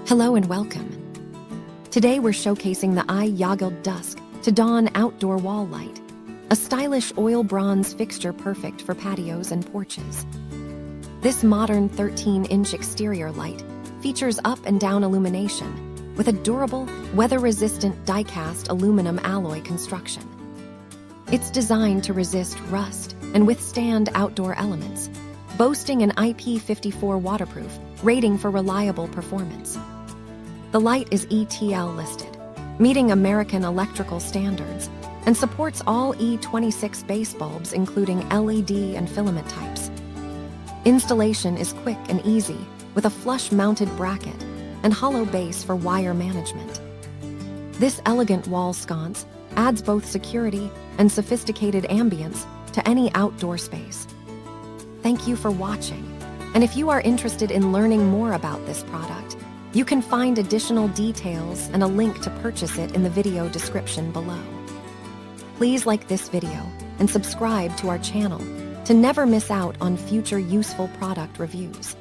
Hello and welcome. Today we're showcasing the iYogaled Dusk to Dawn outdoor wall light, a stylish oil bronze fixture perfect for patios and porches. This modern 13-inch exterior light features up and down illumination with a durable, weather-resistant die-cast aluminum alloy construction. It's designed to resist rust and withstand outdoor elements, boasting an IP54 waterproof rating for reliable performance. The light is ETL listed, meeting American electrical standards, and supports all E26 base bulbs including LED and filament types. Installation is quick and easy with a flush-mounted bracket and hollow base for wire management. This elegant wall sconce adds both security and sophisticated ambience to any outdoor space. Thank you for watching, and if you are interested in learning more about this product, you can find additional details and a link to purchase it in the video description below. Please like this video and subscribe to our channel to never miss out on future useful product reviews.